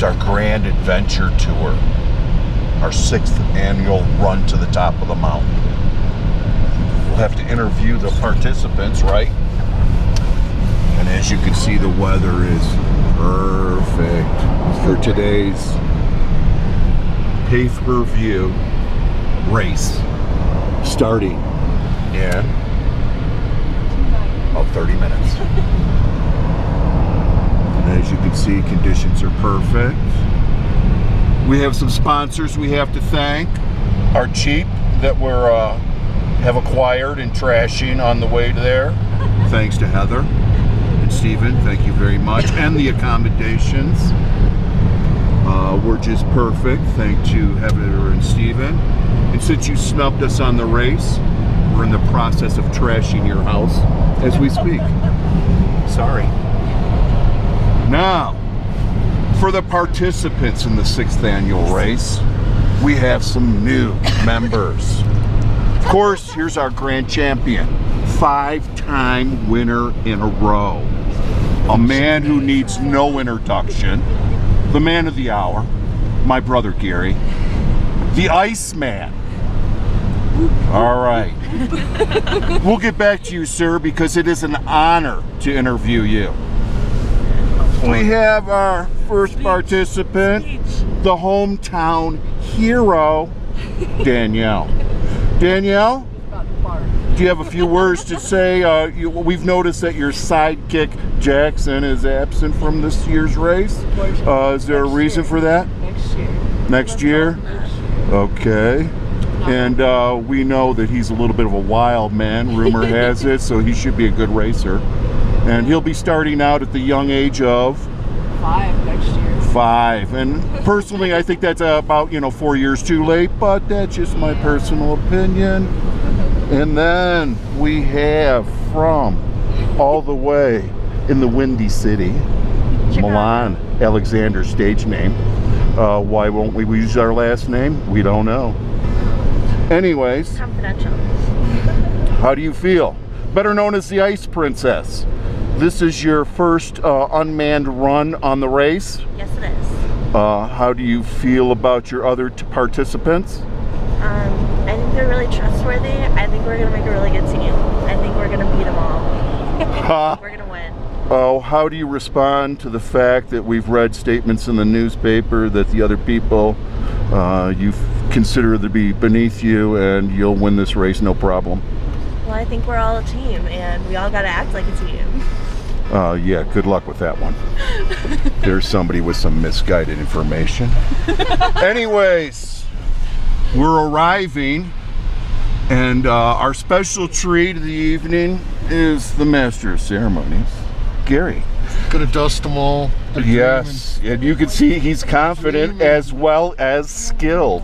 It's our Grand Adventure Tour, our 6th annual run to the top of the mountain. We'll have to interview the participants, right? And as you can see, the weather is perfect for today's pay-per-view race, starting in about 30 minutes. And as you can see, conditions are perfect. We have some sponsors we have to thank. Our Jeep that we're have acquired and trashing on the way there. Thanks to Heather and Steven, thank you very much. And the accommodations were just perfect. Thank to Heather and Steven. And since you snubbed us on the race, we're in the process of trashing your house as we speak. Sorry. Now, for the participants in the 6th annual race, we have some new members. Of course, here's our grand champion, 5-time winner in a row. A man who needs no introduction, the man of the hour, my brother Gary, the Iceman. All right. We'll get back to you, sir, because it is an honor to interview you. We have our first participant, the hometown hero, Danielle. Danielle, do you have a few words to say? We've noticed that your sidekick, Jackson, is absent from this year's race. Is there a reason for that? Next year? Okay. And we know that he's a little bit of a wild man, rumor has it, so he should be a good racer. And he'll be starting out at the young age of 5 next year. 5. And personally, I think that's about 4 years too late, but that's just my personal opinion. And then we have from all the way in the Windy City, Chicago. Milan Alexander, stage name. Why won't we use our last name? We don't know. Anyways, Confidential. how do you feel? Better known as the Ice Princess. This is your first unmanned run on the race. Yes, it is. How do you feel about your other participants? I think they're really trustworthy. I think we're going to make a really good team. I think we're going to beat them all. We're going to win. Oh, how do you respond to the fact that we've read statements in the newspaper that the other people you consider to be beneath you and you'll win this race no problem? Well, I think we're all a team, and we all got to act like a team. Yeah, good luck with that one. There's somebody with some misguided information. Anyways, we're arriving, and our special treat of the evening is the Master of Ceremonies, Gary. Gonna dust them all. Yes, and you can see he's confident as well as skilled.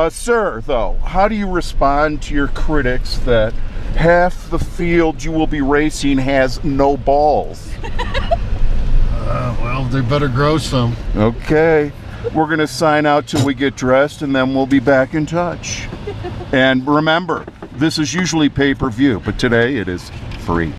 Sir, though, how do you respond to your critics that half the field you will be racing has no balls? Well, they better grow some. Okay, we're gonna sign out till we get dressed, and then we'll be back in touch. And remember, this is usually pay-per-view, but today it is free.